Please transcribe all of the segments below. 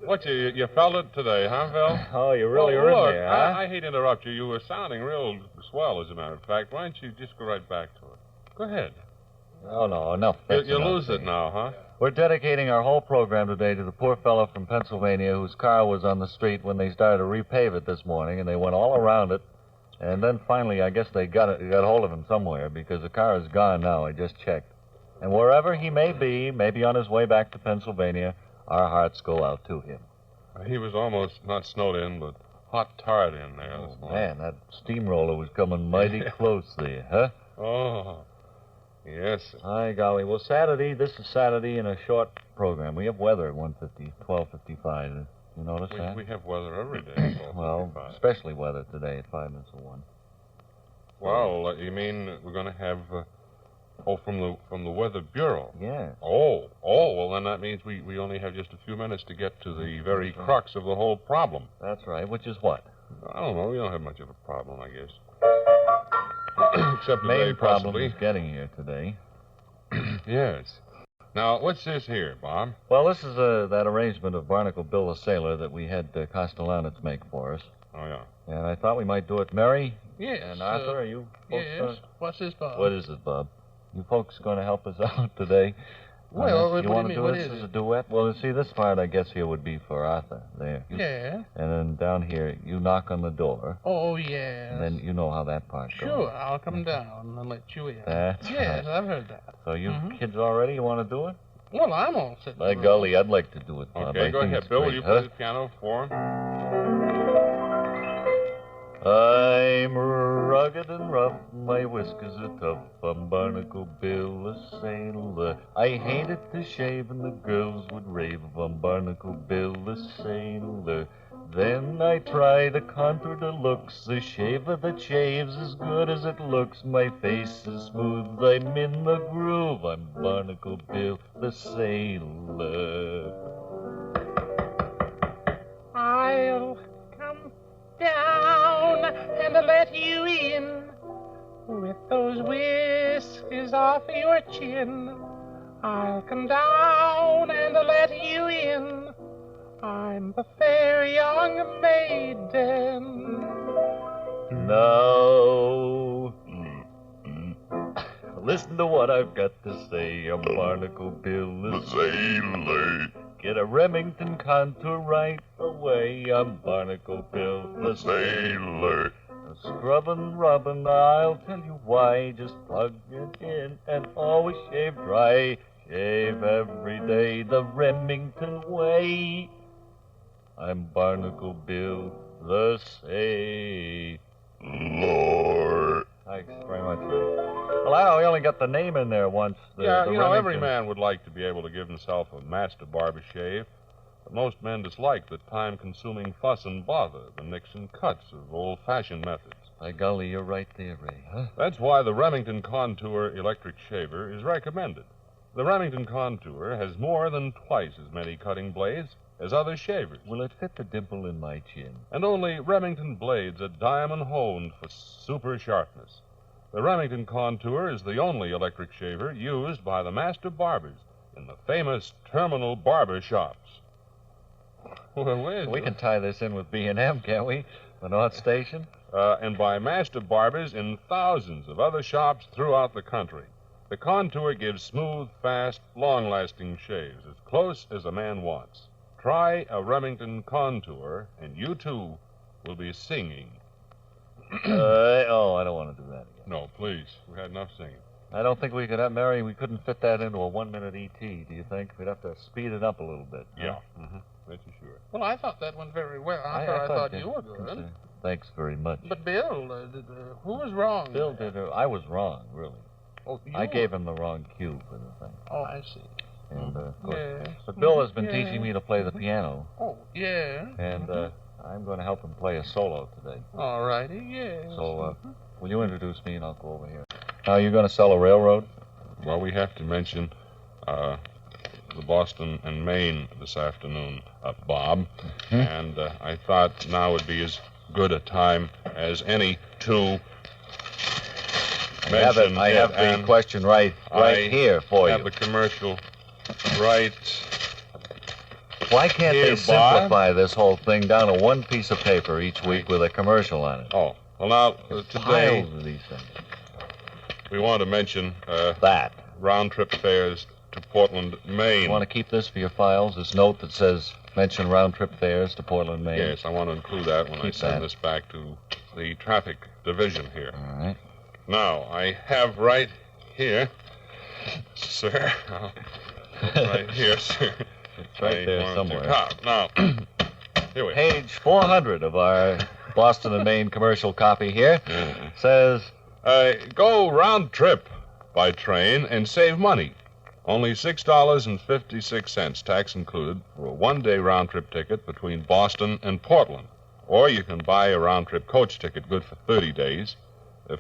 What, you felt it today, huh, Phil? Oh, you really well, were in look, there, huh? I hate to interrupt you. You were sounding real swell, as a matter of fact. Why don't you just go right back to it? Go ahead. Oh, no, enough. You lose it now, huh? We're dedicating our whole program today to the poor fellow from Pennsylvania whose car was on the street when they started to repave it this morning, and they went all around it. And then finally, I guess they got hold of him somewhere, because the car is gone now. I just checked. And wherever he may be, maybe on his way back to Pennsylvania, our hearts go out to him. He was almost not snowed in, but hot tarred in there this morning. Man, that steamroller was coming mighty close there, huh? Oh, yes, sir. Hi, golly. Well, this is Saturday in a short program. We have weather at 12:55. You notice that? We have weather every day. Well, especially weather today at 5 minutes of 1. Well, you mean we're going to have... from the Weather Bureau. Yes. Oh, well, then that means we only have just a few minutes to get to the very crux of the whole problem. That's right, which is what? I don't know. We don't have much of a problem, I guess. Except the main today, problem possibly. is getting here today. Yes. Now, what's this here, Bob? Well, this is that arrangement of Barnacle Bill the Sailor that we had Castellanets make for us. Oh, yeah. And I thought we might do it. Mary? Yes. And Arthur, are you folks... Yes. What's this, Bob? What is it, Bob? You folks going to help us out today? Well, you want to do what this is as it? a duet? Well, see, this part, I guess, here would be for Arthur. There. Yeah. And then down here, you knock on the door. Oh, yes. And then you know how that part goes. Sure, I'll come down and let you in. That's Yes, right. I've heard that. So you kids all ready? You want to do it? Well, I'm all set. By golly, I'd like to do it, Bob. Okay, I go think ahead. it's Bill, great, will you huh? play the piano for him? I'm rugged and rough, my whiskers are tough. I'm Barnacle Bill the Sailor. I hated to shave and the girls would rave. I'm Barnacle Bill the Sailor. Then I try to contour the looks. The shaver that shaves as good as it looks. My face is smooth, I'm in the groove. I'm Barnacle Bill the Sailor. I'll come down and let you in with those whiskers off your chin. I'll come down and let you in. I'm the fair young maiden. Now, listen to what I've got to say. I'm Barnacle Bill the Sailor. Get a Remington contour right away. I'm Barnacle Bill the Sailor. Scrubbin', rubbin', I'll tell you why. Just plug it in and always shave dry. Shave every day the Remington way. I'm Barnacle Bill the Sailor. Thanks very much, Ray. Well, we only got the name in there once. Every man would like to be able to give himself a master barber shave. But most men dislike the time-consuming fuss and bother, the nicks and cuts of old-fashioned methods. By golly, you're right there, Ray, huh? That's why the Remington Contour electric shaver is recommended. The Remington Contour has more than twice as many cutting blades as other shavers. Will it fit the dimple in my chin? And only Remington blades are diamond-honed for super sharpness. The Remington Contour is the only electric shaver used by the master barbers in the famous terminal barber shops. Well, we can tie this in with B&M, can't we? The North Station? And by master barbers in thousands of other shops throughout the country. The Contour gives smooth, fast, long-lasting shaves as close as a man wants. Try a Remington Contour, and you, too, will be singing. I don't want to do that again. No, please. We had enough singing. I don't think we could have, Mary, we couldn't fit that into a 1-minute E.T., do you think? We'd have to speed it up a little bit. Yeah. Huh? Mm-hmm. That's for sure. Well, I thought that went very well. I thought you were good. Thanks very much. But Bill, who was wrong? Bill did. I was wrong, really. Oh, I gave him the wrong cue for the thing. Oh, I see. And, of course. Yes. But Bill has been teaching me to play the piano. Oh, yeah. And I'm going to help him play a solo today. All righty, yes. So, will you introduce me and I'll go over here? Now, you're going to sell a railroad? Well, we have to mention the Boston and Maine this afternoon, Bob. Mm-hmm. And I thought now would be as good a time as any to mention I have the question right here for you. I have the commercial right Why can't Here, they simplify this whole thing down to one piece of paper each week with a commercial on it? Oh, well, now, today, Piles of these things. we want to mention That. round-trip fares to Portland, Maine. You want to keep this for your files, this note that says, mention round-trip fares to Portland, Maine? Yes, I want to include that when I Keep send that. this back to the traffic division here. All right. Now, I have right here, sir. Right here, sir. It's right there somewhere. Now, here we are. Page 400 of our Boston and Maine commercial copy here says, Go round trip by train and save money. Only $6.56, tax included, for a one-day round-trip ticket between Boston and Portland. Or you can buy a round-trip coach ticket good for 30 days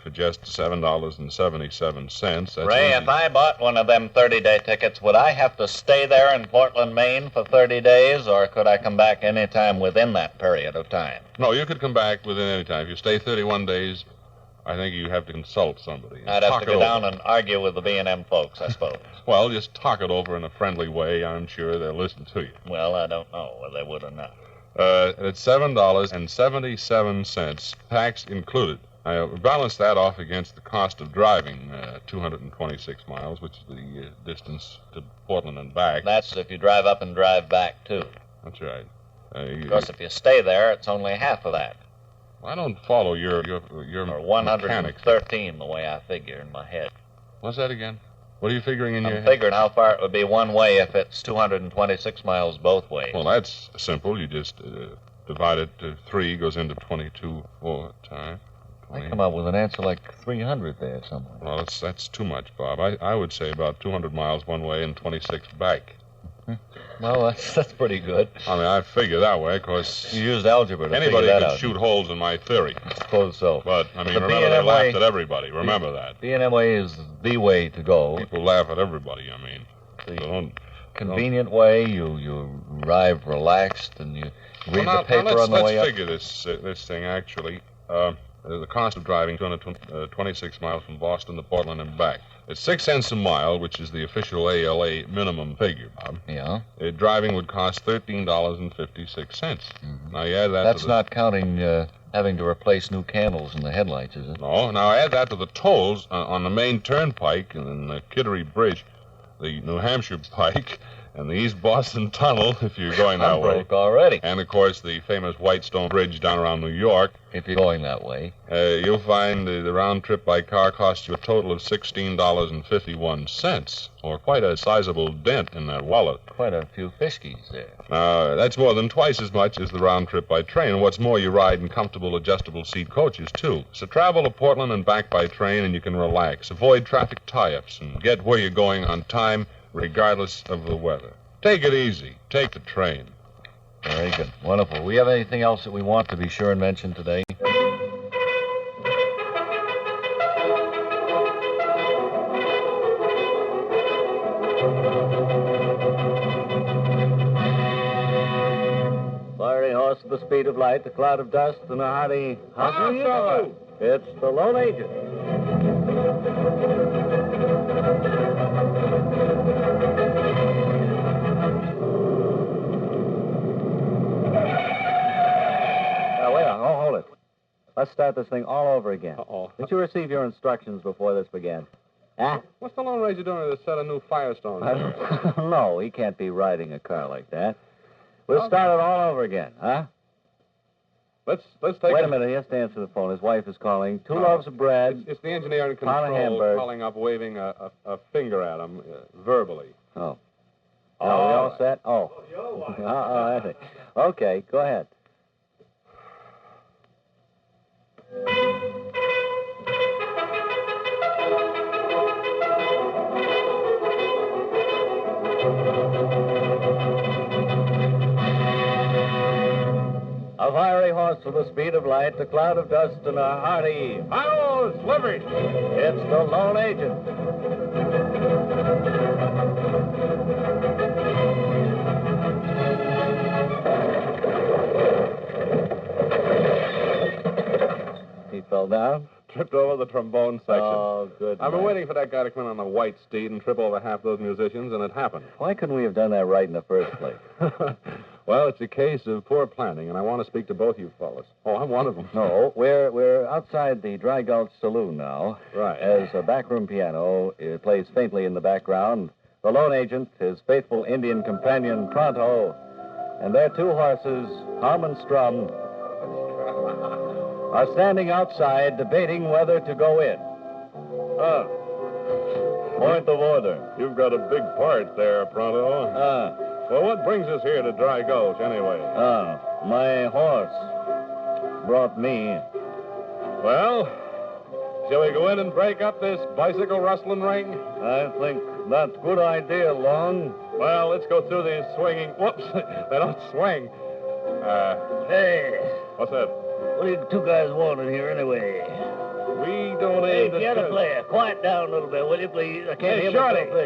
for just $7.77. That's Ray, easy. if I bought one of them 30-day tickets, would I have to stay there in Portland, Maine for 30 days, or could I come back any time within that period of time? No, you could come back within any time. If you stay 31 days, I think you have to consult somebody. I'd have Talk to it go over. down and argue with the B&M folks, I suppose. Well, just talk it over in a friendly way. I'm sure they'll listen to you. Well, I don't know whether they would or not. It's $7.77, tax included. I balance that off against the cost of driving 226 miles, which is the distance to Portland and back. That's if you drive up and drive back, too. That's right. Of course, if you stay there, it's only half of that. I don't follow your Or mechanics. 113, the way I figure in my head. What's that again? What are you figuring in your I'm head? figuring how far it would be one way if it's 226 miles both ways. Well, that's simple. You just divide it to 3, goes into 22 4 times. I come up with an answer like 300 there somewhere. Well, that's too much, Bob. I would say about 200 miles one way and 26 back. Well, that's pretty good. I mean, I figure that way, because You used algebra to anybody figure that could out. shoot holes in my theory. I suppose so. But, I mean, The remember, they B&M laughed way- at everybody. Remember that. B&M way is the way to go. People laugh at everybody, I mean. So The don't... convenient way, you arrive relaxed and you read Well, the paper let's, on the way let's up. figure this thing, actually. The cost of driving 226 miles from Boston to Portland and back. It's 6 cents a mile, which is the official ALA minimum figure, Bob. Yeah. Driving would cost $13.56. Now, you add that That's to the... not counting having to replace new candles in the headlights, is it? No, now add that to the tolls on the main turnpike and the Kittery Bridge, the New Hampshire Pike, and the East Boston Tunnel, if you're going that I'm way. broke already. And, of course, the famous Whitestone Bridge down around New York. If you're going that way. You'll find the round trip by car costs you a total of $16.51, or quite a sizable dent in that wallet. Quite a few fishkies there. That's more than twice as much as the round trip by train. And what's more, you ride in comfortable adjustable seat coaches, too. So travel to Portland and back by train, and you can relax. Avoid traffic tie-ups and get where you're going on time, regardless of the weather. Take it easy. Take the train. Very good. Wonderful. We have anything else that we want to be sure and mention today? Fiery horse at the speed of light, a cloud of dust, and a hearty... How do you do? It's the Lone Agent. Now, wait on. Hold it. Let's start this thing all over again. Uh-oh. Did you receive your instructions before this began? Huh? What's the Lone Ranger doing with a set of new Firestones? I don't know. He can't be riding a car like that. We'll start it all over again, huh? Let's take Wait a minute. He has to answer the phone. His wife is calling. Two No. loaves of bread. It's the engineer in Pound of control hamburg. calling up, waving a finger at him verbally. Oh. Are we all set? Oh. I see. Okay, go ahead. A fiery horse with the speed of light, a cloud of dust, and a hearty... Hello, Slippers! It's the Lone Agent. He fell down. tripped over the trombone section. Oh, good. I've been waiting for that guy to come in on a white steed and trip over half those musicians, and it happened. Why couldn't we have done that right in the first place? Well, it's a case of poor planning, and I want to speak to both you fellas. Oh, I'm one of them. No, we're outside the Dry Gulch Saloon now. Right. As a backroom piano plays faintly in the background, the lone agent, his faithful Indian companion, Pronto, and their two horses, Hum and Strum, are standing outside debating whether to go in. Point of order. You've got a big part there, Pronto. Well, what brings us here to Dry Gulch, anyway? My horse brought me. Well, shall we go in and break up this bicycle rustling ring? I think that's a good idea, Long. Well, let's go through these swinging... Whoops, they don't swing. Hey, What's that? what do you two guys want in here anyway? We don't Hey, aim to... piano player, quiet down a little bit, will you, please? I can't Hey, hear Shorty. myself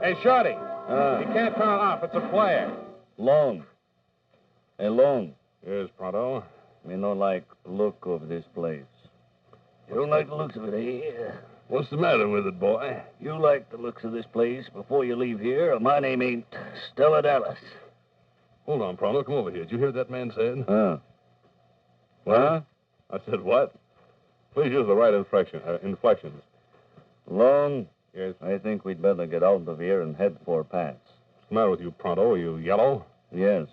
think. Hey, Shorty, you can't turn it off. It's a player. Long. Hey, Long. Yes, Pronto. Me not like the look of this place. You don't like the looks of it, eh? What's the matter with it, boy? You like the looks of this place before you leave here, or my name ain't Stella Dallas. Hold on, Pronto. Come over here. Did you hear what that man said? What? I said what? Please use the right inflections. Long. Yes. I think we'd better get out of here and head for Pat's. What's the matter with you, Pronto? Are you yellow? Yes.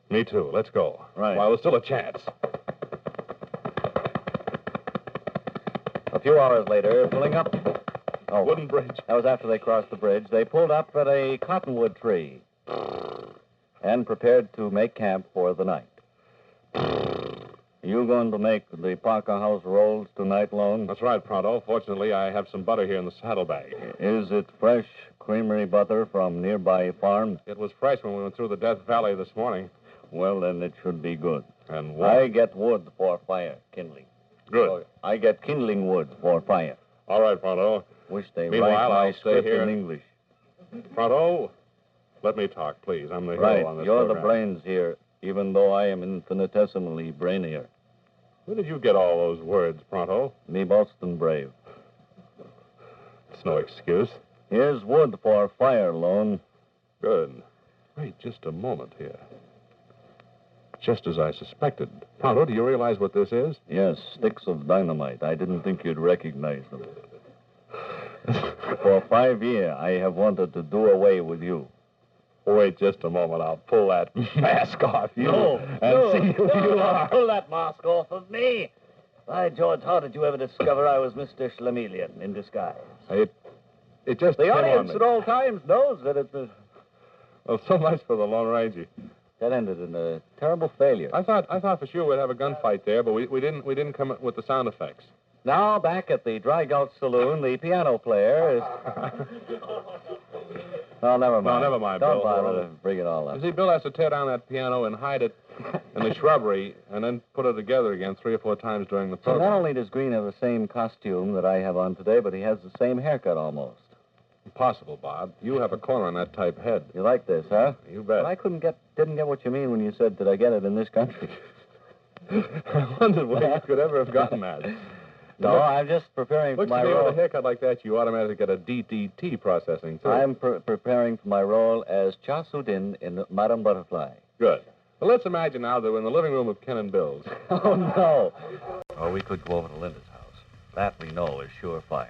Me too. Let's go. Right. While there's still a chance. A few hours later, pulling up... Oh, Wooden bridge. that was after they crossed the bridge. They pulled up at a cottonwood tree and prepared to make camp for the night. You going to make the Parker House rolls tonight, Lone? That's right, Pronto. Fortunately, I have some butter here in the saddlebag. Is it fresh creamery butter from nearby farm? It was fresh when we went through the Death Valley this morning. Well, then it should be good. And what? I get wood for fire, kindling. Good. So I get kindling wood for fire. All right, Pronto. Wish they Meanwhile, write my I'll stay script here in and- English. Pronto, let me talk, please. I'm the Right, hero on this you're program. the brains here, even though I am infinitesimally brainier. Where did you get all those words, Pronto? Me Boston brave. It's no excuse. Here's wood for fire, Lone. Good. Wait just a moment here. Just as I suspected. Pronto, do you realize what this is? Yes, sticks of dynamite. I didn't think you'd recognize them. For 5 years, I have wanted to do away with you. Wait just a moment. I'll pull that mask off you No, see who you are. Pull that mask off of me. By George, how did you ever discover I was Mr. Schlemelian in disguise? It just The came on audience me. at all times knows that it was... Well, so much for the Lone Ranger. That ended in a terrible failure. I thought for sure we'd have a gunfight there, but we didn't come up with the sound effects. Now, back at the Dry Gulch Saloon, the piano player is... Oh, never mind. No, never mind, Don't Bill. bother to bring it all You up. see, Bill has to tear down that piano and hide it in the shrubbery and then put it together again 3 or 4 times during the So program. not only does Green have the same costume that I have on today, but he has the same haircut almost. Impossible, Bob. You have a corner on that type head. You like this, huh? You bet. But I didn't get what you mean when you said, did I get it in this country? I wondered where you could ever have gotten that. No, I'm just preparing for Looks my to me role. with a haircut like that, you automatically get a DDT processing, too. I'm preparing for my role as Cha Soo-din in Madame Butterfly. Good. Well, let's imagine now that we're in the living room of Ken and Bill's. Oh, no. Or we could go over to Linda's house. That we know is surefire.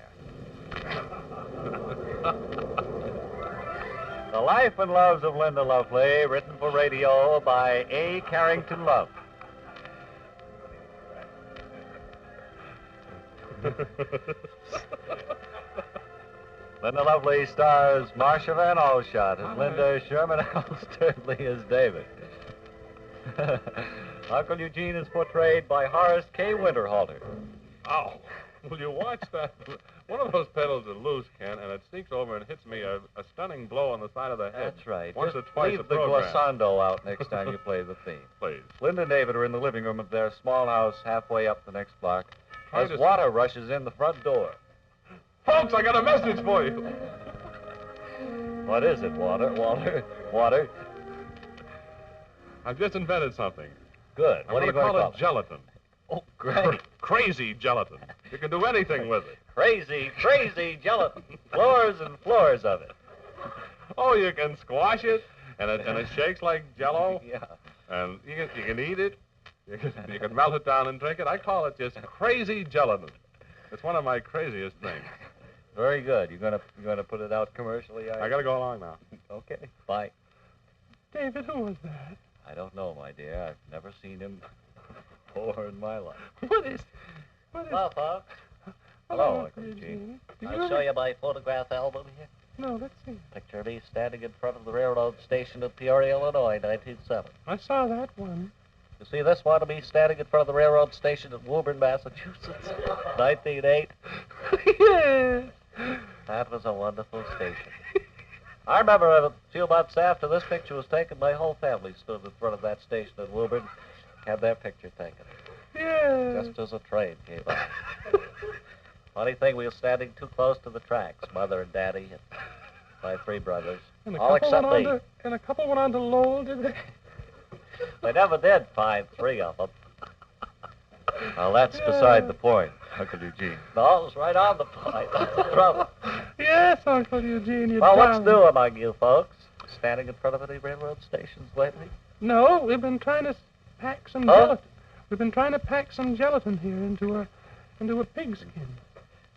The Life and Loves of Linda Lovely, written for radio by A. Carrington Love. Linda Lovely stars Marcia Van Alshot as Linda, Sherman Alsternley as David. Uncle Eugene is portrayed by Horace K. Winterhalter. Ow. Will you watch that? One of those pedals is loose, Ken, and it sneaks over and hits me a stunning blow on the side of the head. That's right. Once Just or twice leave a the program. glissando out next time you play the theme. Please. Linda and David are in the living room of their small house halfway up the next block as Trying to- water rushes in the front door. Folks, I got a message for you. What is it, Walter? Water? I've just invented something. Good. I'm What are you going to going to call it gelatin. Oh, great. crazy gelatin. You can do anything with it. Crazy gelatin. Floors and floors of it. Oh, you can squash it, and it shakes like Jell-O. Yeah. And you can eat it. You can melt it down and drink it. I call it just crazy gelatin. It's one of my craziest things. Very good. You're gonna put it out commercially? I got to go along now. Okay. Bye. David, who was that? I don't know, my dear. I've never seen him before in my life. What is... Hello, folks. Hello, Uncle Eugene. I'll show you my photograph album here. No, let's see. Picture me standing in front of the railroad station in Peoria, Illinois, 1907. I saw that one. You see this one of me standing in front of the railroad station in Woburn, Massachusetts, 1908? Yeah. That was a wonderful station. I remember a few months after this picture was taken, my whole family stood in front of that station in Woburn, had their picture taken. Yeah. Just as a train came by. Funny thing, we were standing too close to the tracks, Mother and Daddy and my three brothers, all except me. And a couple went on to Lowell, did they? They never did find three of them. Well, that's beside the point, Uncle Eugene. No, it was right on the point. That's the trouble. Yes, Uncle Eugene, you Well, what's new among you folks? Standing in front of any railroad stations lately? No, we've been trying to pack some gelatin. We've been trying to pack some gelatin here into a pigskin.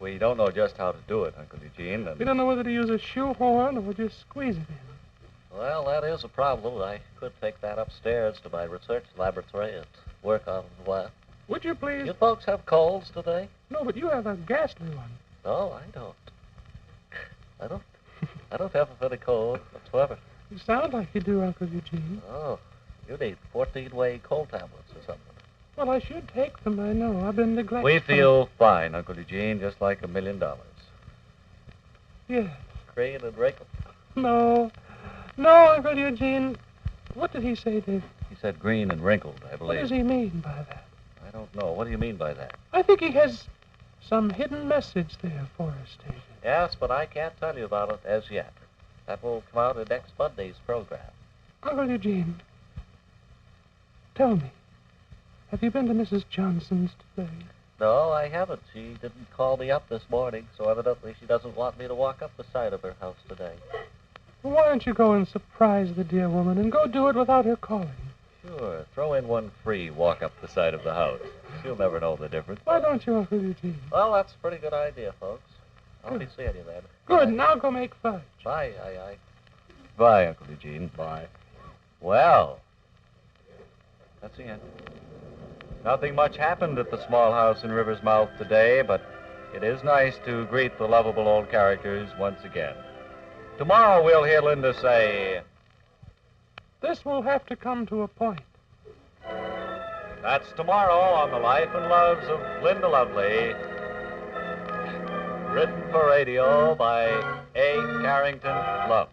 We don't know just how to do it, Uncle Eugene. We don't know whether to use a shoehorn or just squeeze it in. Well, that is a problem. I could take that upstairs to my research laboratory and work on it a while. Would you please? You folks have colds today? No, but you have a ghastly one. No, I don't. I don't have a very cold whatsoever. You sound like you do, Uncle Eugene. Oh, you need 14-way cold tablets or something. Well, I should take them, I know. I've been neglected. We feel fine, Uncle Eugene, just like $1 million. Yes. Green and wrinkled. No, Uncle Eugene. What did he say, Dave? He said green and wrinkled, I What believe. does he mean by that? I don't know. What do you mean by that? I think he has some hidden message there for us, David. Yes, but I can't tell you about it as yet. That will come out in next Monday's program. Uncle Eugene, tell me, have you been to Mrs. Johnson's today? No, I haven't. She didn't call me up this morning, so evidently she doesn't want me to walk up the side of her house today. Well, why don't you go and surprise the dear woman and go do it without her calling? Sure. Throw in one free walk up the side of the house. She'll never know the difference. Why don't you, Uncle Eugene? Well, that's a pretty good idea, folks. I'll be seeing you then. Good, now go make fudge. Bye, aye. Bye, Uncle Eugene. Bye. Well, that's the end. Nothing much happened at the small house in River's Mouth today, but it is nice to greet the lovable old characters once again. Tomorrow we'll hear Linda say, This will have to come to a point. that's tomorrow on The Life and Loves of Linda Lovely. Written for radio by A. Carrington Love.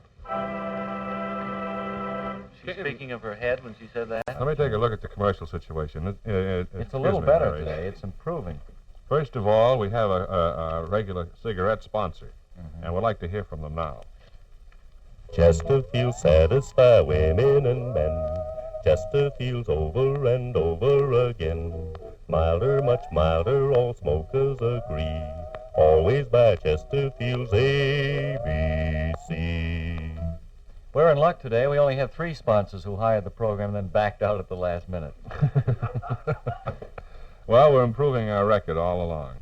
She's speaking of her head when she said that. Let me take a look at the commercial situation. It's a little better today. It's improving. First of all, we have a regular cigarette sponsor, and we'd like to hear from them now. Chesterfield satisfy women and men. Chesterfield's over and over again. Milder, much milder, all smokers agree. Always buy Chesterfield's ABC. We're in luck today. We only have 3 sponsors who hired the program and then backed out at the last minute. Well, we're improving our record all along.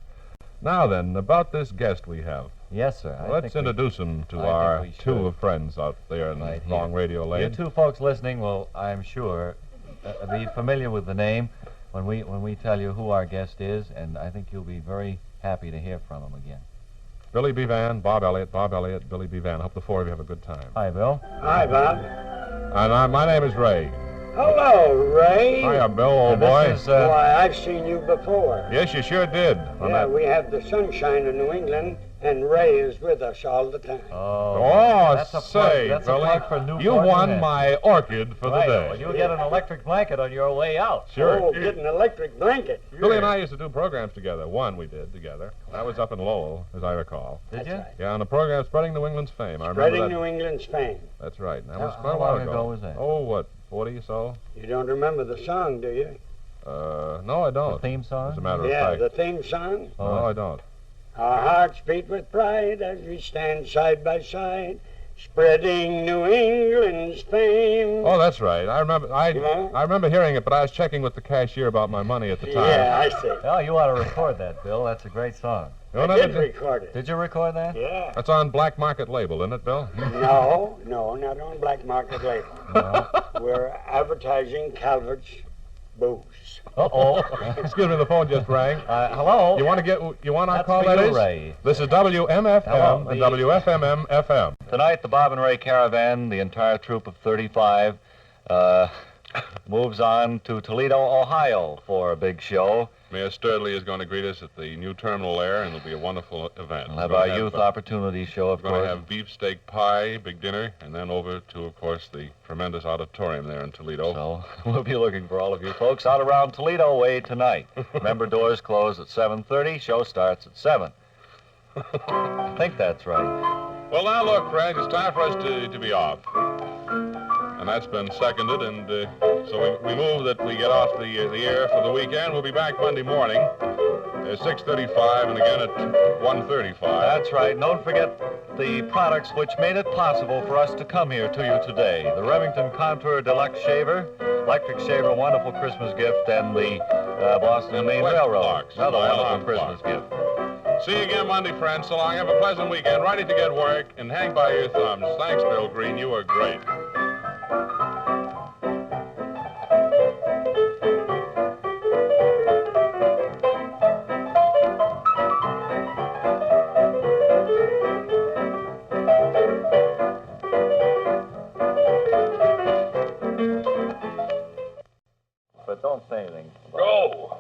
Now then, about this guest we have. Yes, sir. Let's introduce him to I our think we two should. friends out there in Right Long here. Radio You Lane. two folks listening will, I'm sure, be familiar with the name when we tell you who our guest is, and I think you'll be very happy to hear from him again. Billy B. Van, Bob Elliott, Billy B. Van. Hope the 4 of you have a good time. Hi, Bill. Hi, Bob. And my name is Ray. Hello, Ray. Hiya, Bill, old And boy. this is, Why, I've seen you before. Yes, you sure did. On Yeah, that- we have the sunshine of New England, and Ray is with us all the time. Oh, that's a say, plug. That's Billy, a plug for Newport. you won News. my orchid for Right. the Well, day. you'll get an electric blanket on your way out. Sure. Oh, get an electric blanket. Billy and I used to do programs together. One we did together. That was up in Lowell, as I recall. Did That's you? right. Yeah, on the program Spreading New England's Fame. I remember Spreading that. New England's fame. That's right. That How- was quite how a while long ago was that? Oh, what, 40 or so? You don't remember the song, do you? No, I The don't. theme song? As a matter of Yeah, fact. the theme song. No, I don't. Our hearts beat with pride as we stand side by side, spreading New England's fame. Oh, that's right. I remember. Yeah? I remember hearing it, but I was checking with the cashier about my money at the time. Yeah, I see. Oh, you ought to record that, Bill. That's a great song. You I know did that- record it. Did you record that? Yeah. That's on black market label, isn't it, Bill? No, not on black market label. No. We're advertising Calvert's booze. Uh-oh. Excuse me, the phone just rang. Hello? You want our That's call, for that you, is? Ray. This is WMFM Hello, and the- WFMM FM. Tonight, the Bob and Ray Caravan, the entire troop of 35, moves on to Toledo, Ohio for a big show. Mayor Sturdley is going to greet us at the new terminal there, and it'll be a wonderful event. We'll have our youth opportunity show, of We're going course. to have beefsteak pie, big dinner, and then over to, of course, the tremendous auditorium there in Toledo. So we'll be looking for all of you folks out around Toledo way tonight. Remember, doors close at 7:30. Show starts at 7. I think that's right. Well, now look, friends, it's time for us to be off. And that's been seconded, and so we move that we get off the air for the weekend. We'll be back Monday morning at 6:35 and again at 1:35. That's right. Don't forget the products which made it possible for us to come here to you today. The Remington Contour Deluxe Shaver, Electric Shaver, wonderful Christmas gift, and the Boston and Maine Flex Railroad, clocks, another my wonderful alarm Christmas clock. gift. See you again Monday, friends. So long. Have a pleasant weekend. Ready to get work, and hang by your thumbs. Thanks, Bill Green. You were great. But don't say anything. Go!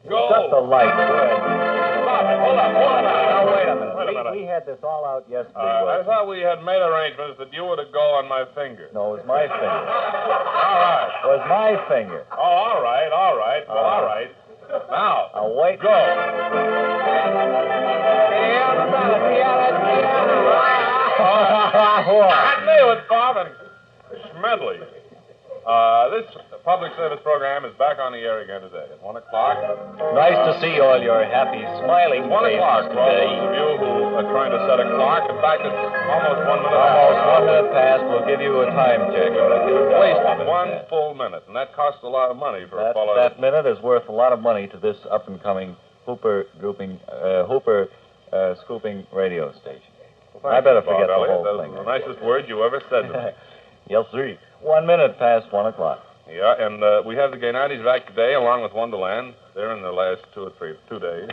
Shut the light. Stop it. Hold on. Now, wait a minute. Wait a minute. We had this all out yesterday. I wasn't thought we had made arrangements that you were to go on my finger. it? No, it was my finger. All right. It was my finger. Oh, all right. Well, all right. Now, Now, wait. go. I knew it, Bob, and Schmedley. This public service program is back on the air again today at 1 o'clock. Nice to see all your happy, smiling 1 o'clock faces for all today. those of you who are trying to set a clock. In fact, it's almost 1 minute Almost after. 1 minute past. We'll give you a time check. Wasted 1 full minute, and that costs a lot of money for a fellow. That minute is worth a lot of money to this up-and-coming Hooper scooping radio station. Well, I better thank you, forget Bob the Elliott. whole That thing. was the nicest word you ever said to me. Yes, sir. 1 minute past 1 o'clock. Yeah, and we have the Gainardi's back today, along with Wonderland. They're in their last 2 days.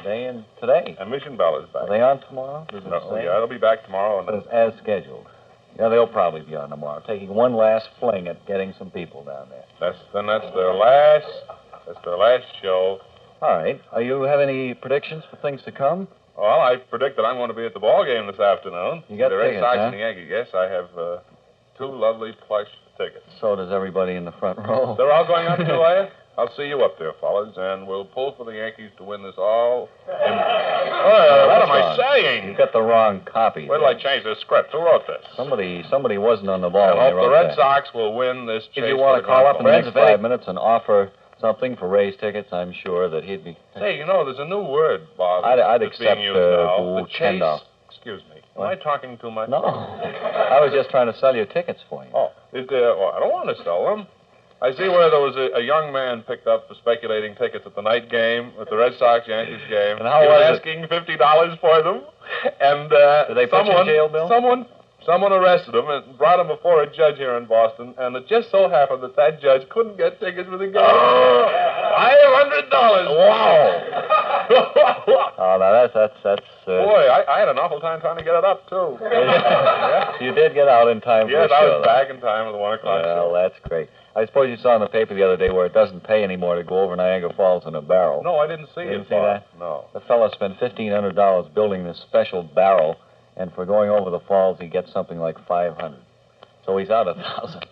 Today. And Mission Bell is Are back. they on tomorrow? Does it No, say? yeah, they'll be back tomorrow. And As scheduled. Yeah, they'll probably be on tomorrow, taking one last fling at getting some people down there. that's their last show. All right. You have any predictions for things to come? Well, I predict that I'm going to be at the ball game this afternoon. You got the Red tickets, Sox huh? and the Yankees. Yes, I have 2 lovely plush tickets. So does everybody in the front row. They're all going up too, are you? I'll see you up there, fellas, and we'll pull for the Yankees to win this all. What am I saying? You got the wrong copy. Wait till I change this script. Who wrote this? Somebody wasn't on the ball. I when they hope the wrote Red that. Sox will win this chase. If you want for to the call grand up in the final. next 5 minutes and offer something for Ray's tickets, I'm sure that he'd be. Hey, there's a new word, Bob. I'd that's accept being used now. The chase. $10. Excuse me. Am What? I talking too much? No. I was just trying to sell you tickets for you. Oh, I don't want to sell them. I see where there was a young man picked up for speculating tickets at the night game, at the Red Sox-Yankees game. And how he was was it? asking $50 for them. And Did they put you in jail, Bill? Someone arrested him and brought him before a judge here in Boston, and it just so happened that judge couldn't get tickets for the game. $500! Wow! Oh, now that's. Boy, I had an awful time trying to get it up, too. You did get out in time for Yes, the I show. was back in time for the 1 o'clock Well, show. that's great. I suppose you saw in the paper the other day where it doesn't pay anymore to go over Niagara Falls in a barrel. No, I didn't see You it. didn't see Bob. that? No. The fellow spent $1,500 building this special barrel, and for going over the falls, he gets something like $500. So he's out $1,000.